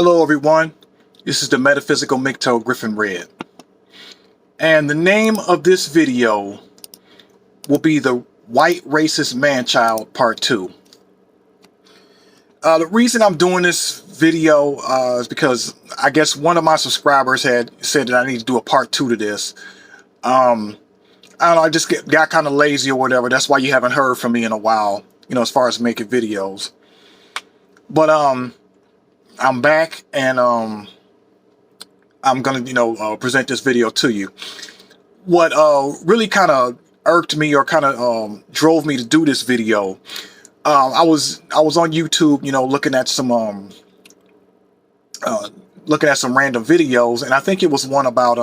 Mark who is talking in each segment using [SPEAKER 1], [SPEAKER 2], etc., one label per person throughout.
[SPEAKER 1] Hello everyone, this is the Metaphysical Micto Griffin Red. And the name of this video will be the White Racist Man-Child Part 2. The reason I'm doing this video is because I guess one of my subscribers had said that I need to do a part 2 to this. I don't know, I just got kind of lazy or whatever. That's why you haven't heard from me in a while, as far as making videos. But I'm back, and I'm gonna present this video to you. What really kind of irked me, or kind of drove me to do this video, I was on YouTube, looking at some random videos, and I think it was one about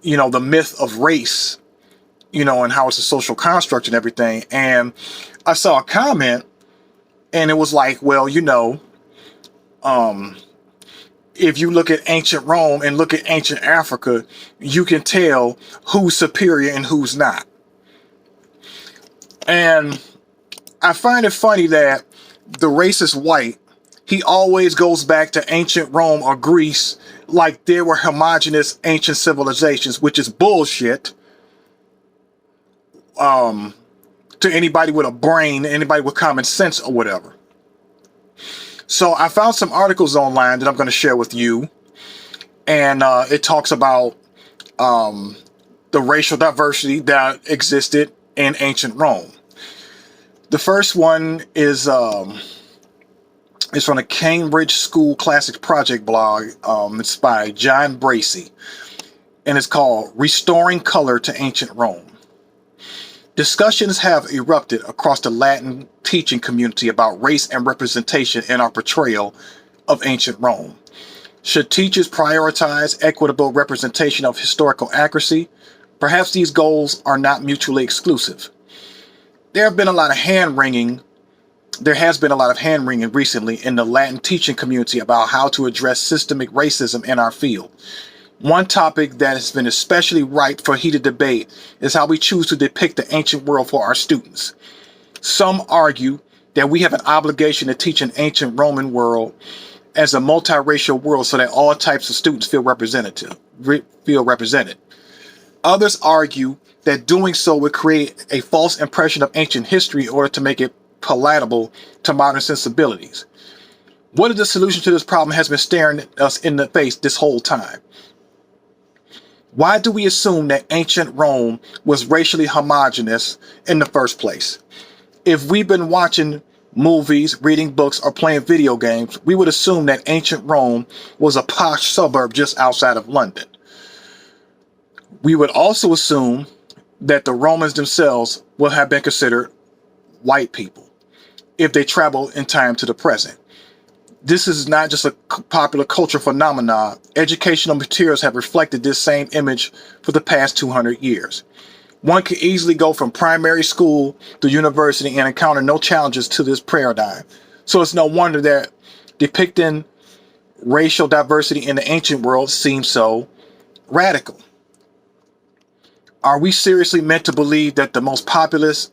[SPEAKER 1] the myth of race, and how it's a social construct and everything. And I saw a comment, and it was like, well, if you look at ancient Rome and look at ancient Africa, you can tell who's superior and who's not. And I find it funny that the racist white, he always goes back to ancient Rome or Greece like they were homogenous ancient civilizations, which is bullshit. To anybody with a brain, anybody with common sense or whatever. So I found some articles online that I'm going to share with you, and it talks about the racial diversity that existed in ancient Rome. The first one is from the Cambridge School Classic Project blog. It's by John Bracey, and it's called Restoring Color to Ancient Rome. Discussions have erupted across the Latin teaching community about race and representation in our portrayal of ancient Rome. Should teachers prioritize equitable representation of historical accuracy? Perhaps these goals are not mutually exclusive. There has been a lot of hand-wringing recently in the Latin teaching community about how to address systemic racism in our field. One topic that has been especially ripe for heated debate is how we choose to depict the ancient world for our students. Some argue that we have an obligation to teach an ancient Roman world as a multiracial world so that all types of students feel represented. Others argue that doing so would create a false impression of ancient history in order to make it palatable to modern sensibilities. What is the solution to this problem has been staring us in the face this whole time? Why do we assume that ancient Rome was racially homogenous in the first place? If we've been watching movies, reading books, or playing video games, we would assume that ancient Rome was a posh suburb just outside of London. We would also assume that the Romans themselves would have been considered white people if they traveled in time to the present. This is not just a popular culture phenomenon. Educational materials have reflected this same image for the past 200 years. One can easily go from primary school to university and encounter no challenges to this paradigm. So it's no wonder that depicting racial diversity in the ancient world seems so radical. Are we seriously meant to believe that the most populous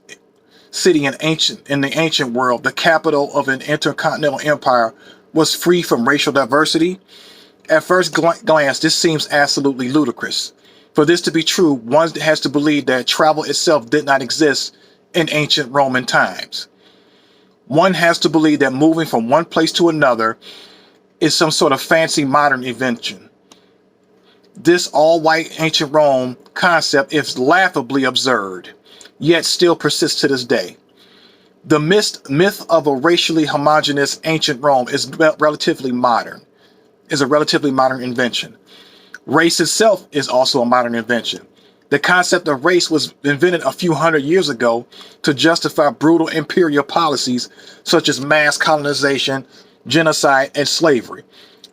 [SPEAKER 1] city in the ancient world, the capital of an intercontinental empire, was free from racial diversity? At first glance, this seems absolutely ludicrous. For this to be true, one has to believe that travel itself did not exist in ancient Roman times. One has to believe that moving from one place to another is some sort of fancy modern invention. This all-white ancient Rome concept is laughably absurd, yet still persists to this day. The myth of a racially homogeneous ancient Rome is a relatively modern invention. Race itself is also a modern invention. The concept of race was invented a few hundred years ago to justify brutal imperial policies such as mass colonization, genocide, and slavery.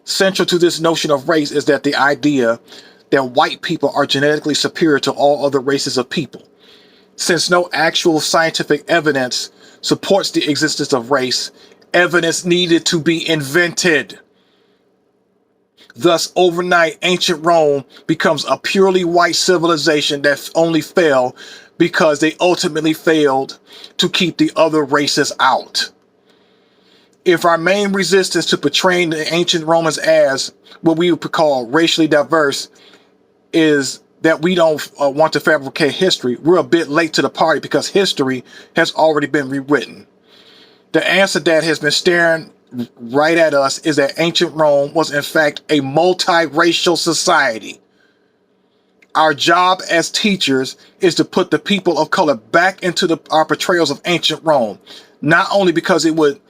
[SPEAKER 1] Central to this notion of race is that the idea that white people are genetically superior to all other races of people. Since no actual scientific evidence supports the existence of race, evidence needed to be invented. Thus, overnight, ancient Rome becomes a purely white civilization that only fell because they ultimately failed to keep the other races out. If our main resistance to portraying the ancient Romans as what we would call racially diverse is that we don't want to fabricate history, we're a bit late to the party because history has already been rewritten. The answer that has been staring right at us is that ancient Rome was in fact a multiracial society. Our job as teachers is to put the people of color back into our portrayals of ancient Rome, not only because it would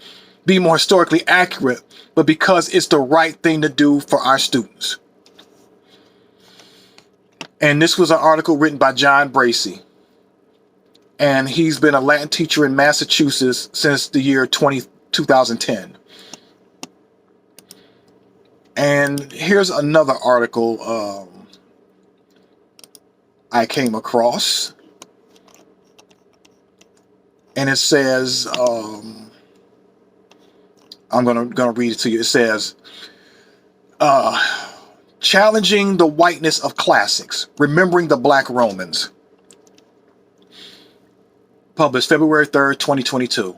[SPEAKER 1] be more historically accurate, but because it's the right thing to do for our students. And this was an article written by John Bracey. And he's been a Latin teacher in Massachusetts since the year 2010. And here's another article I came across. And it says, I'm gonna read it to you. It says, challenging the whiteness of classics, remembering the Black Romans. Published February 3rd, 2022.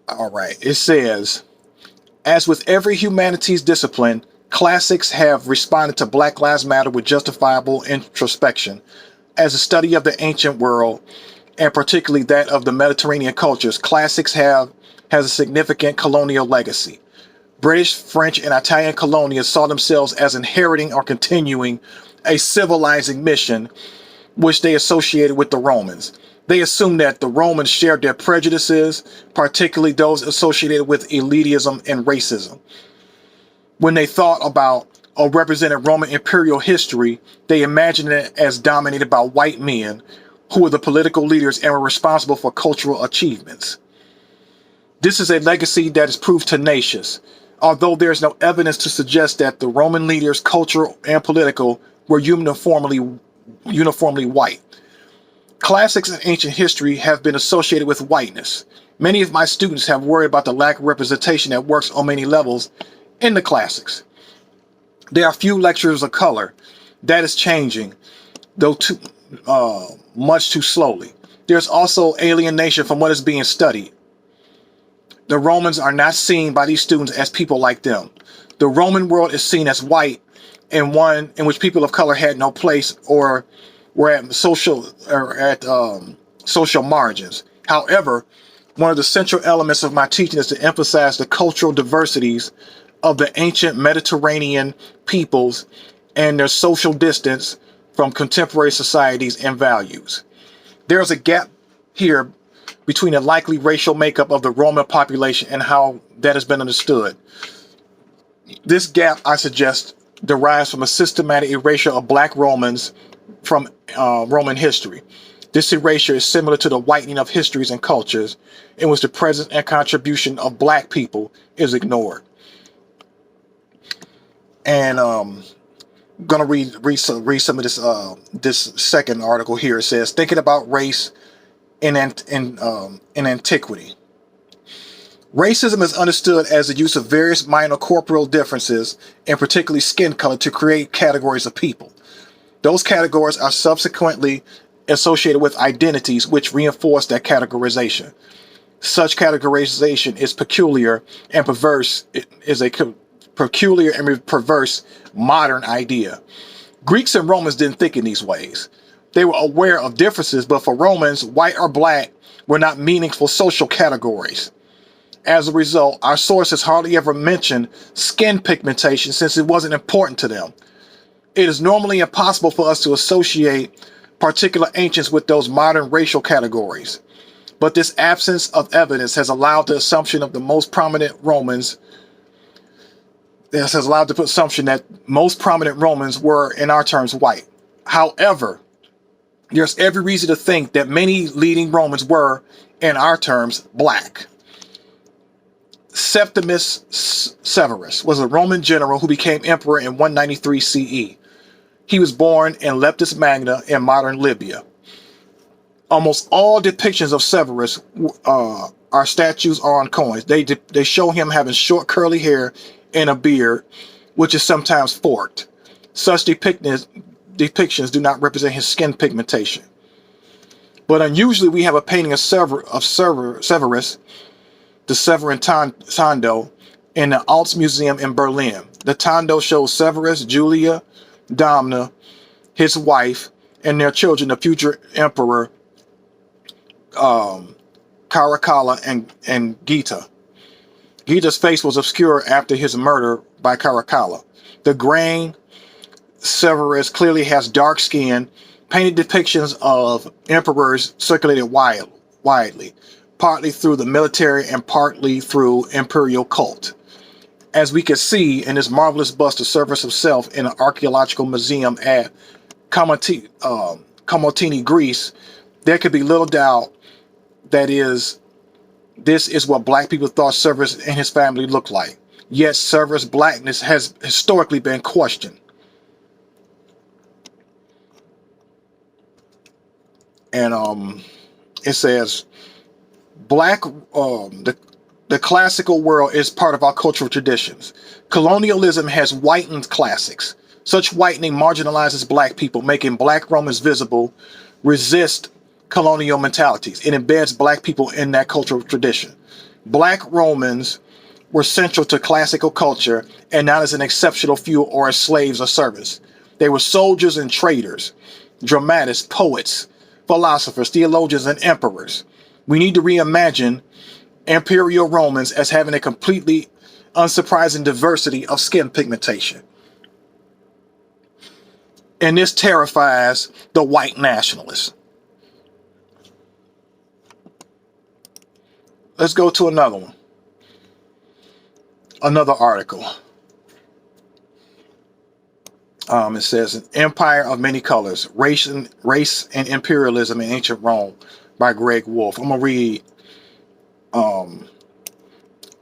[SPEAKER 1] All right. It says, as with every humanities discipline, classics have responded to Black Lives Matter with justifiable introspection. As a study of the ancient world, and particularly that of the Mediterranean cultures, classics has a significant colonial legacy. British, French, and Italian colonials saw themselves as inheriting or continuing a civilizing mission which they associated with the Romans. They assumed that the Romans shared their prejudices, particularly those associated with elitism and racism. When they thought about or represented Roman imperial history, they imagined it as dominated by white men who were the political leaders and were responsible for cultural achievements. This is a legacy that is proved tenacious, although there is no evidence to suggest that the Roman leaders, cultural and political, were uniformly white. Classics in ancient history have been associated with whiteness. Many of my students have worried about the lack of representation that works on many levels in the classics. There are few lecturers of color. That is changing, though much too slowly. There's also alienation from what is being studied. The Romans are not seen by these students as people like them. The Roman world is seen as white, and one in which people of color had no place or were at social margins. However, one of the central elements of my teaching is to emphasize the cultural diversities of the ancient Mediterranean peoples and their social distance from contemporary societies and values. There is a gap here between the likely racial makeup of the Roman population and how that has been understood. This gap, I suggest, derives from a systematic erasure of Black Romans from Roman history. This erasure is similar to the whitening of histories and cultures in which the presence and contribution of Black people is ignored. And I'm gonna read some of this second article here. It says, thinking about race in antiquity. Racism is understood as the use of various minor corporeal differences, and particularly skin color, to create categories of people. Those categories are subsequently associated with identities which reinforce that categorization. Such categorization is peculiar and perverse. It is a peculiar and perverse modern idea. Greeks and Romans didn't think in these ways. They were aware of differences, but for Romans, white or black were not meaningful social categories. As a result, our sources hardly ever mention skin pigmentation since it wasn't important to them. It is normally impossible for us to associate particular ancients with those modern racial categories. But this absence of evidence has allowed the assumption of the most prominent Romans that most prominent Romans were, in our terms, white. However, there's every reason to think that many leading Romans were, in our terms, black. Septimus Severus was a Roman general who became emperor in 193 CE. He was born in Leptis Magna in modern Libya. Almost all depictions of Severus are statues or on coins. They show him having short curly hair and a beard, which is sometimes forked. Such depictions do not represent his skin pigmentation. But unusually, we have a painting of Severus the Severin Tondo in the Alts Museum in Berlin. The Tondo shows Severus, Julia, Domna, his wife, and their children, the future emperor Caracalla and Gita. Gita's face was obscured after his murder by Caracalla. The grain Severus clearly has dark skin. Painted depictions of emperors circulated widely, partly through the military and partly through imperial cult. As we can see in this marvelous bust of Severus himself in an archaeological museum at Komotini, Greece, there could be little doubt that this is what black people thought Severus and his family looked like. Yet Severus' blackness has historically been questioned. And it says, the classical world is part of our cultural traditions. Colonialism has whitened classics. Such whitening marginalizes black people, making black Romans visible, resist colonial mentalities. It embeds black people in that cultural tradition. Black Romans were central to classical culture and not as an exceptional few or as slaves or servants. They were soldiers and traders, dramatists, poets, philosophers, theologians, and emperors. We need to reimagine Imperial Romans as having a completely unsurprising diversity of skin pigmentation. And this terrifies the white nationalists. Let's go to another one. Another article. It says, An Empire of Many Colors, Race and Imperialism in Ancient Rome by Greg Wolf. I'm going to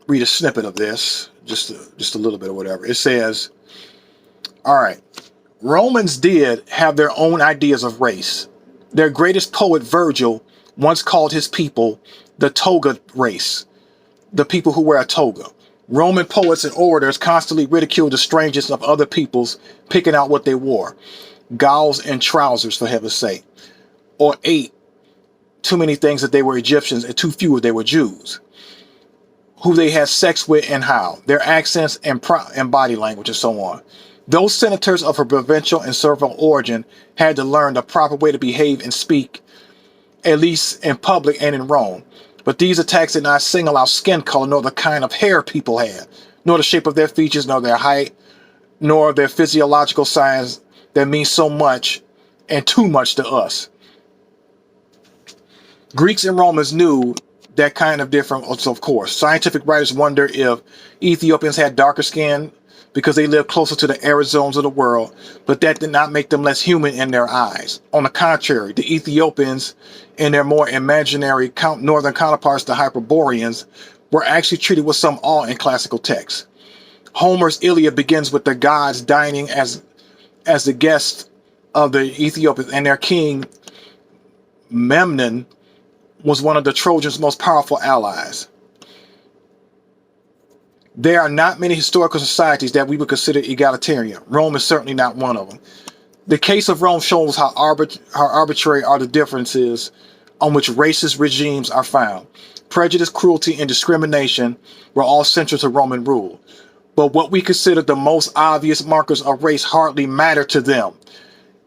[SPEAKER 1] read a snippet of this, just a little bit or whatever. It says, all right, Romans did have their own ideas of race. Their greatest poet, Virgil, once called his people the toga race, the people who wear a toga. Roman poets and orators constantly ridiculed the strangeness of other peoples, picking out what they wore. Gauls and trousers, for heaven's sake. Or ate too many things that they were Egyptians and too few they were Jews. Who they had sex with and how. Their accents and body language and so on. Those senators of a provincial and servile origin had to learn the proper way to behave and speak, at least in public and in Rome. But these attacks did not single out skin color, nor the kind of hair people had, nor the shape of their features, nor their height, nor their physiological signs that mean so much and too much to us. Greeks and Romans knew that kind of difference, of course. Scientific writers wonder if Ethiopians had darker skin because they lived closer to the arid zones of the world, but that did not make them less human in their eyes. On the contrary, the Ethiopians and their more imaginary northern counterparts, the Hyperboreans, were actually treated with some awe in classical texts. Homer's Iliad begins with the gods dining as the guests of the Ethiopians, and their king Memnon was one of the Trojans' most powerful allies. There are not many historical societies that we would consider egalitarian. Rome is certainly not one of them. The case of Rome shows how arbitrary are the differences on which racist regimes are found. Prejudice, cruelty, and discrimination were all central to Roman rule. But what we consider the most obvious markers of race hardly matter to them.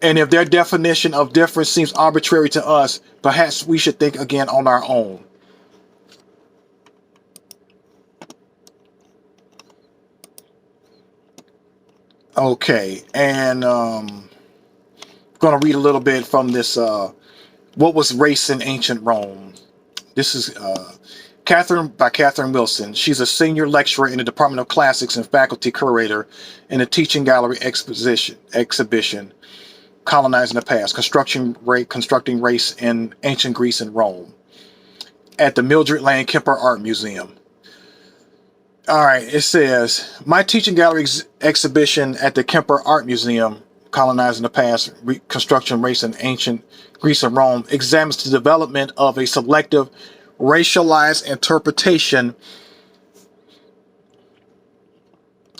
[SPEAKER 1] And if their definition of difference seems arbitrary to us, perhaps we should think again on our own. Okay, and I'm going to read a little bit from this, What Was Race in Ancient Rome? This is Catherine Wilson. She's a senior lecturer in the Department of Classics and faculty curator in the Teaching Gallery exhibition, Colonizing the Past, Constructing Race in Ancient Greece and Rome, at the Mildred Lane Kemper Art Museum. All right, it says, my teaching gallery exhibition at the Kemper Art Museum, Colonizing the Past, Reconstruction Race in Ancient Greece and Rome, examines the development of a selective, racialized interpretation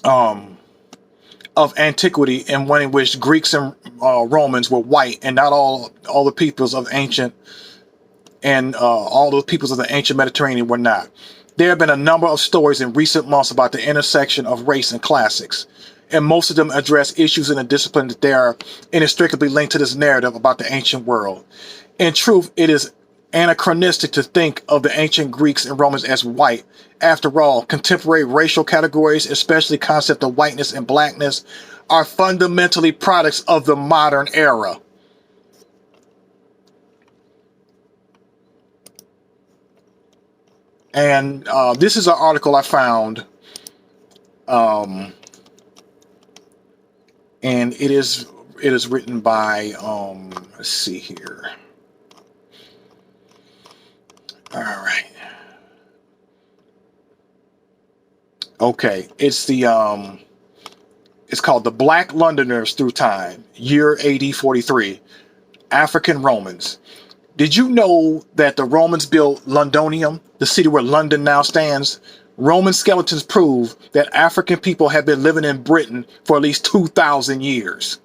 [SPEAKER 1] of antiquity, and one in which Greeks and Romans were white, and not all the peoples of ancient, and all the peoples of the ancient Mediterranean were not. There have been a number of stories in recent months about the intersection of race and classics, and most of them address issues in a discipline that they are inextricably linked to this narrative about the ancient world. In truth, it is anachronistic to think of the ancient Greeks and Romans as white. After all, contemporary racial categories, especially the concept of whiteness and blackness, are fundamentally products of the modern era. And this is an article I found, and it is written by let's see here. All right. Okay, it's called The Black Londoners Through Time, year AD 43, African Romans. Did you know that the Romans built Londonium, the city where London now stands? Roman skeletons prove that African people have been living in Britain for at least 2,000 years.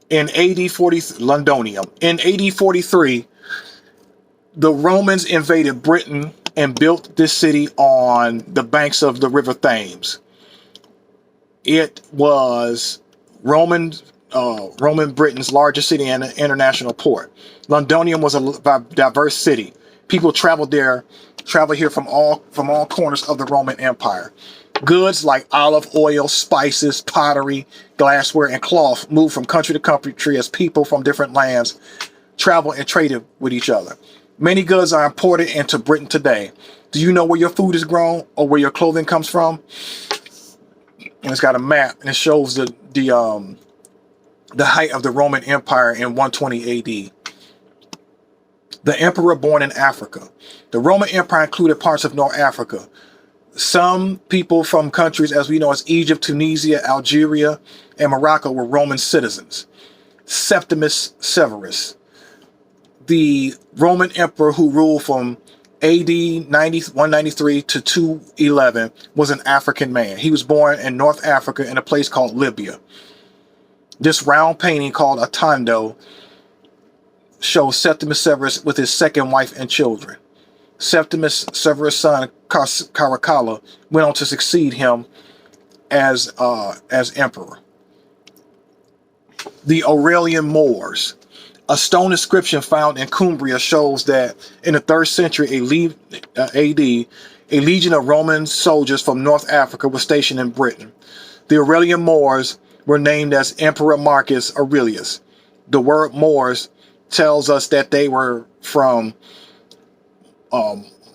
[SPEAKER 1] In AD 40, Londonium. In AD 43, the Romans invaded Britain and built this city on the banks of the River Thames. It was Roman Britain's largest city and international port. Londonium was a diverse city. People traveled here from all corners of the Roman Empire. Goods like olive oil, spices, pottery, glassware, and cloth moved from country to country as people from different lands traveled and traded with each other. Many goods are imported into Britain today. Do you know where your food is grown or where your clothing comes from? And it's got a map, and it shows the height of the Roman Empire in 120 AD. The emperor born in Africa. The Roman Empire included parts of North Africa. Some people from countries as we know as Egypt, Tunisia, Algeria, and Morocco were Roman citizens. Septimus Severus, the Roman emperor who ruled from AD 193 to 211, was an African man. He was born in North Africa in a place called Libya. This round painting called a tondo shows Septimus Severus with his second wife and children. Septimus Severus' son Caracalla went on to succeed him as emperor. The Aurelian Moors. A stone inscription found in Cumbria shows that in the 3rd century AD, a legion of Roman soldiers from North Africa was stationed in Britain. The Aurelian Moors were named as Emperor Marcus Aurelius. The word Moors tells us that they were from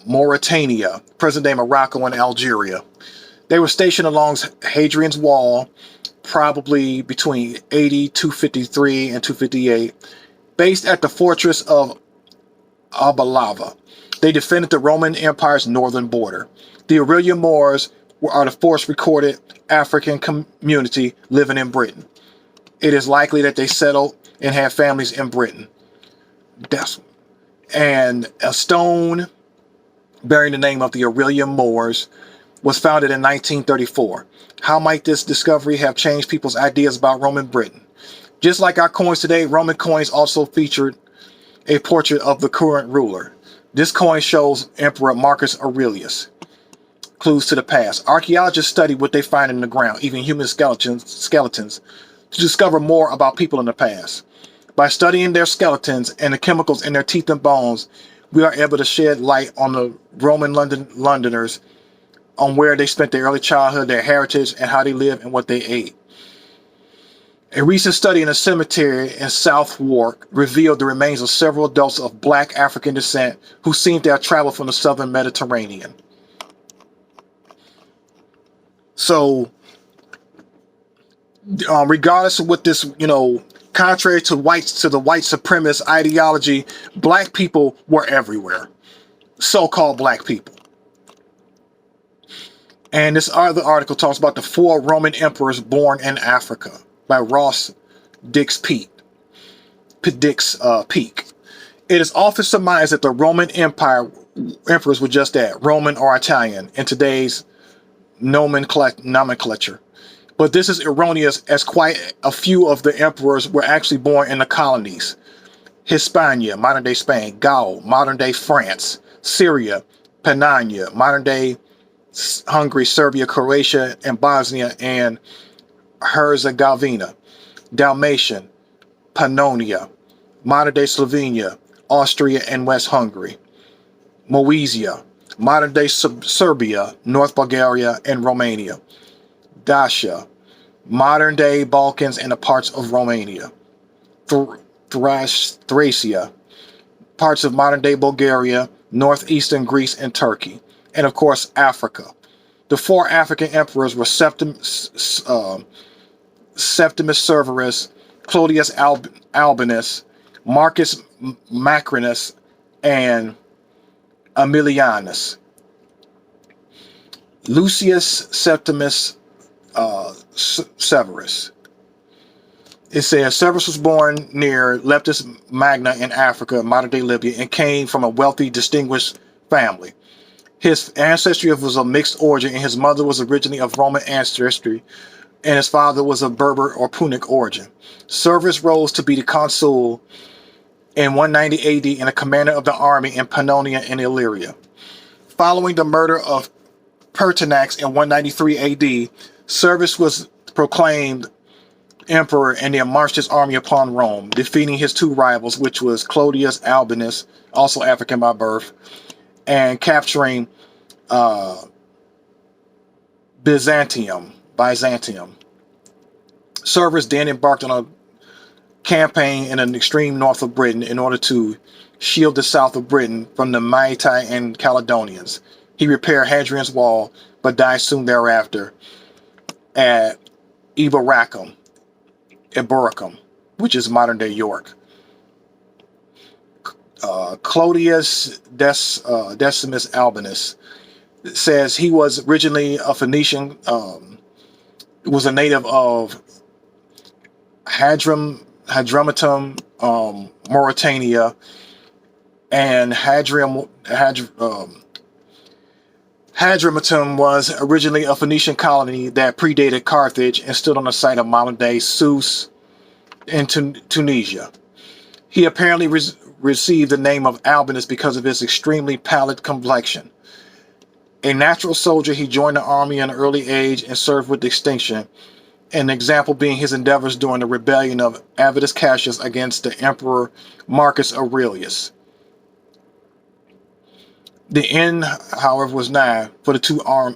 [SPEAKER 1] Mauritania, present-day Morocco and Algeria. They were stationed along Hadrian's Wall, probably between AD 253 and 258, based at the fortress of Albalava. They defended the Roman Empire's northern border. The Aurelian Moors are the first recorded African community living in Britain. It is likely that they settled and had families in Britain. And a stone bearing the name of the Aurelian Moors was founded in 1934. How might this discovery have changed people's ideas about Roman Britain? Just like our coins today, Roman coins also featured a portrait of the current ruler. This coin shows Emperor Marcus Aurelius. Clues to the past. Archaeologists study what they find in the ground, even human skeletons, to discover more about people in the past. By studying their skeletons and the chemicals in their teeth and bones, we are able to shed light on the Roman Londoners, on where they spent their early childhood, their heritage, and how they lived and what they ate. A recent study in a cemetery in Southwark revealed the remains of several adults of black African descent who seem to have traveled from the southern Mediterranean. So, regardless of what this, contrary to the white supremacist ideology, black people were everywhere. So-called black people. And this other article talks about the 4 Roman emperors born in Africa by Ross Dix Peak. It is often surmised that the Roman Empire emperors were just that, Roman or Italian, in today's nomenclature. But this is erroneous, as quite a few of the emperors were actually born in the colonies. Hispania, modern-day Spain, Gaul, modern-day France, Syria, Pannonia, modern-day Hungary, Serbia, Croatia, and Bosnia and Herzegovina, Dalmatian, Pannonia, modern-day Slovenia, Austria, and West Hungary, Moesia, modern-day Serbia, North Bulgaria, and Romania, Dacia, modern-day Balkans and the parts of Romania, Thracia, parts of modern-day Bulgaria, northeastern Greece, and Turkey, and of course Africa. The four African emperors were Septimus Severus, Clodius Albinus, Marcus Macrinus, and Aemilianus. Lucius Septimus Severus. It says Severus was born near Leptis Magna in Africa, modern-day Libya, and came from a wealthy, distinguished family. His ancestry was of mixed origin, and his mother was originally of Roman ancestry, and his father was of Berber or Punic origin. Severus rose to be the consul in 190 AD and a commander of the army in Pannonia and Illyria. Following the murder of Pertinax in 193 AD, Severus was proclaimed emperor and then marched his army upon Rome, defeating his two rivals, which was Clodius Albinus, also African by birth, and capturing Byzantium. Severus then embarked on a campaign in the extreme north of Britain in order to shield the south of Britain from the Maetae and Caledonians. He repaired Hadrian's Wall, but died soon thereafter at Eboracum, which is modern-day York. Clodius Decimus Albinus says he was originally a Phoenician, was a native of Hadrumetum, Mauritania, and Hadrumetum was originally a Phoenician colony that predated Carthage and stood on the site of modern-day Sousse in Tunisia. He apparently received the name of Albinus because of his extremely pallid complexion. A natural soldier, he joined the army in an early age and served with distinction, an example being his endeavors during the rebellion of Avitus Cassius against the Emperor Marcus Aurelius. The end, however, was nigh for the two armed.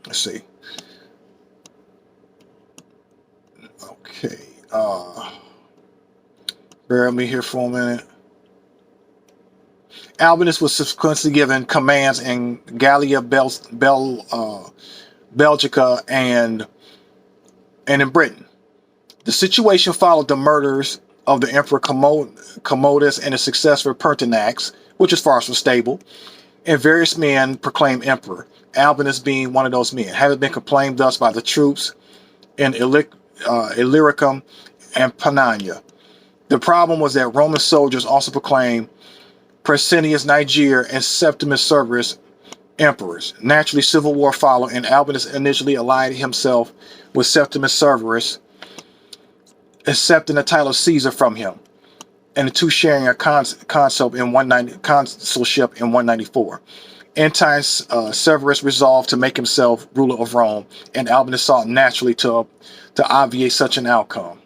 [SPEAKER 1] Let's see. Okay. Bear with me here for a minute. Albinus was subsequently given commands in Gallia, Belgica, and in Britain. The situation followed the murders of the Emperor Commodus and his successor Pertinax, which as far as was stable, and various men proclaimed emperor, Albinus being one of those men, having been proclaimed thus by the troops in Illyricum and Pannonia. The problem was that Roman soldiers also proclaimed Praesenius Niger and Septimus Severus emperors. Naturally, civil war followed, and Albinus initially allied himself with Septimus Severus, accepting the title of Caesar from him, and the two sharing a consulship in 194. In time, Severus resolved to make himself ruler of Rome, and Albinus sought naturally to obviate such an outcome.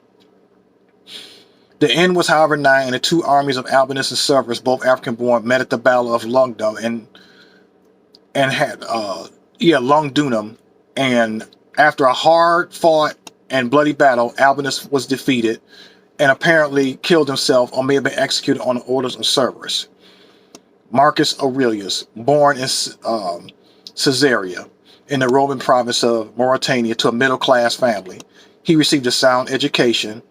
[SPEAKER 1] The end was, however, nigh, and the two armies of Albinus and Severus, both African-born, met at the Battle of Lugdunum, Lugdunum, and after a hard-fought and bloody battle, Albinus was defeated and apparently killed himself or may have been executed on the orders of Severus. Marcus Aurelius, born in Caesarea in the Roman province of Mauritania to a middle-class family. He received a sound education.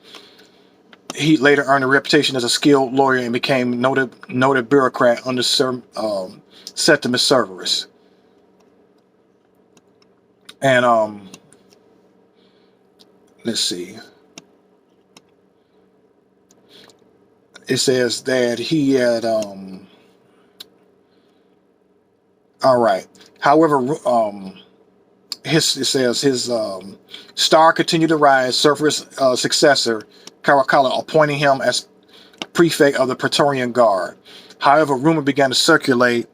[SPEAKER 1] He later earned a reputation as a skilled lawyer and became noted bureaucrat under Septimus Severus. And let's see. It says that he had all right. However, it says his star continued to rise. Severus' successor, Caracalla, appointing him as prefect of the Praetorian Guard. However, rumor began to circulate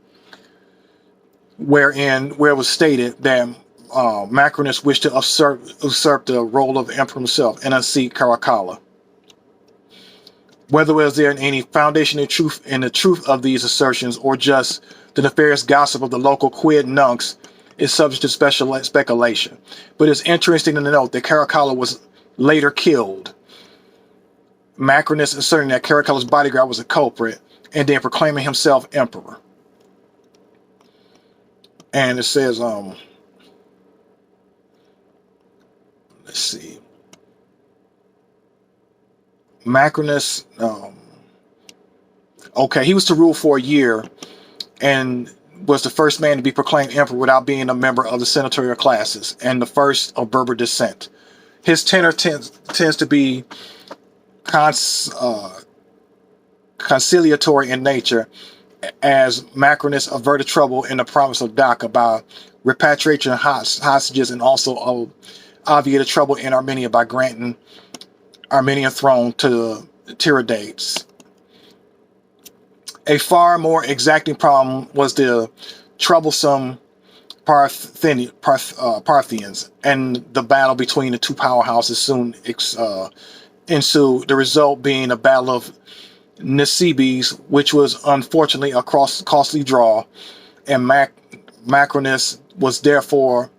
[SPEAKER 1] where it was stated that Macrinus wished to usurp the role of the emperor himself and unseat Caracalla. Whether was there any foundation in the truth of these assertions or just the nefarious gossip of the local quid nuncs is subject to special speculation. But it's interesting to note that Caracalla was later killed. Macrinus asserting that Caracalla's bodyguard was a culprit and then proclaiming himself emperor. And it says, let's see. Macrinus, okay, he was to rule for a year and was the first man to be proclaimed emperor without being a member of the senatorial classes and the first of Berber descent. His tenor tends to be conciliatory in nature, as Macrinus averted trouble in the province of Dhaka by repatriating hostages and also obviated trouble in Armenia by granting Armenian throne to the Tiridates. A far more exacting problem was the troublesome Parthians, and the battle between the two powerhouses soon ensued, the result being a battle of Nisibis, which was unfortunately a costly draw, and Macrinus was therefore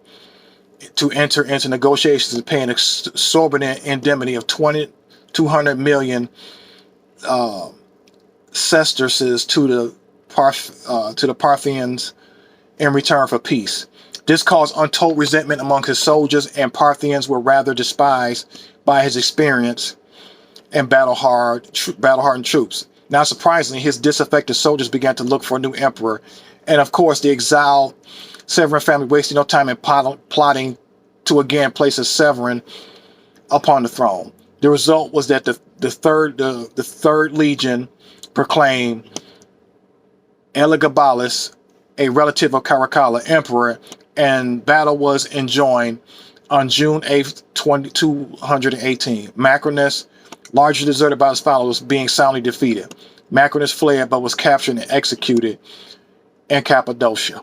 [SPEAKER 1] to enter into negotiations and pay an exorbitant indemnity of 200 million sesterces to the Parthians in return for peace. This caused untold resentment among his soldiers, and Parthians were rather despised by his experience and battle-hardened troops. Now, surprisingly, his disaffected soldiers began to look for a new emperor, and of course, the exiled Severan family wasted no time in plotting to again place a Severan upon the throne. The result was that the third legion proclaimed Elagabalus, a relative of Caracalla, emperor, and battle was enjoined on June 8th, 218. Macrinus, largely deserted by his followers, being soundly defeated. Macrinus fled but was captured and executed in Cappadocia.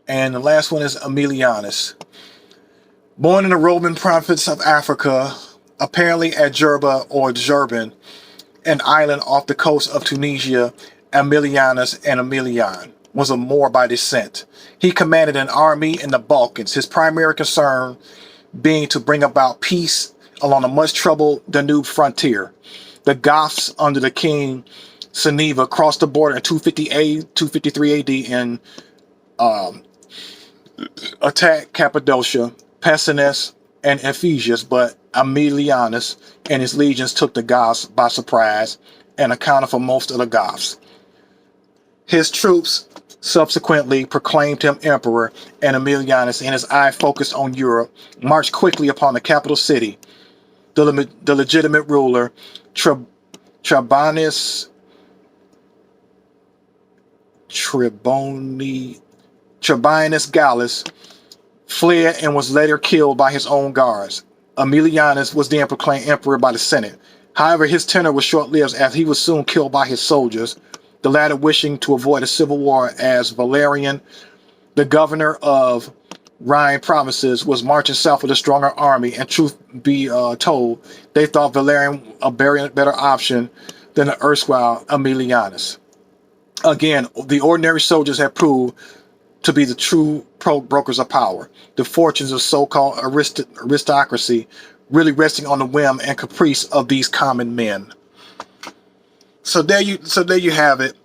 [SPEAKER 1] And the last one is Aemilianus. Born in the Roman province of Africa, apparently at Jerba or Jerban, an island off the coast of Tunisia, Aemilianus and Aemilian was a Moor by descent. He commanded an army in the Balkans, his primary concern being to bring about peace along the much troubled Danube frontier. The Goths under the king Seneva crossed the border in 253 AD and attacked Cappadocia, Pessinus, and Ephesus, but Aemilianus and his legions took the Goths by surprise and accounted for most of the Goths. His troops subsequently proclaimed him emperor, and Aemilianus, and his eye focused on Europe, marched quickly upon the capital city. The legitimate ruler, Trebonius Gallus, fled and was later killed by his own guards. Aemilianus was then proclaimed emperor by the Senate. However, his tenure was short-lived as he was soon killed by his soldiers, the latter wishing to avoid a civil war as Valerian, the governor of Rhine provinces, was marching south with a stronger army, and truth be told, they thought Valerian a better option than the erstwhile Aemilianus. Again, the ordinary soldiers had proved to be the true brokers of power, the fortunes of so-called aristocracy really resting on the whim and caprice of these common men. So there you have it.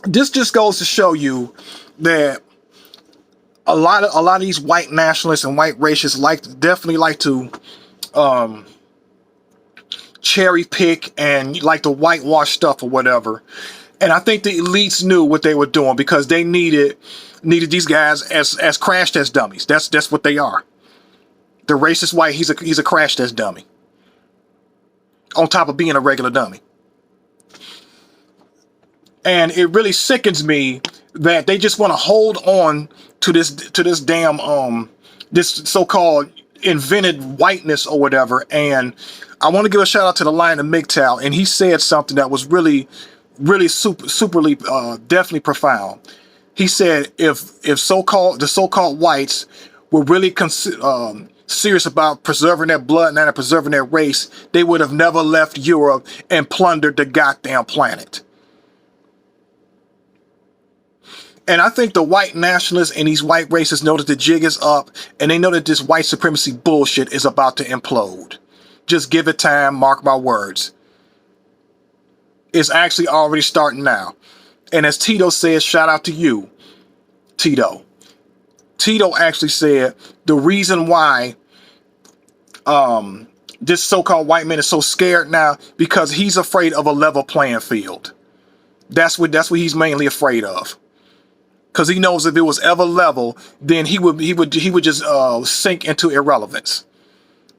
[SPEAKER 1] This just goes to show you that a lot of these white nationalists and white racists definitely like to cherry pick and like to whitewash stuff or whatever. And I think the elites knew what they were doing because they needed these guys as crash test dummies. That's what they are. The racist white, he's a crash test dummy. On top of being a regular dummy. And it really sickens me that they just want to hold on to this damn this so-called invented whiteness or whatever. And I want to give a shout out to the Lion of MGTOW, and he said something that was really really superly, definitely profound. He said if the so-called whites were really serious about preserving their bloodline and preserving their race, they would have never left Europe and plundered the goddamn planet. And I think the white nationalists and these white racists know that the jig is up, and they know that this white supremacy bullshit is about to implode. Just give it time, mark my words. It's actually already starting now. And as Tito says, shout out to you, Tito. Tito actually said the reason why this so-called white man is so scared now, because he's afraid of a level playing field. That's what he's mainly afraid of. Because he knows if it was ever level, then he would just sink into irrelevance.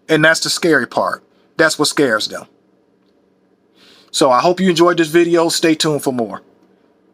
[SPEAKER 1] And that's the scary part. That's what scares them. So I hope you enjoyed this video. Stay tuned for more.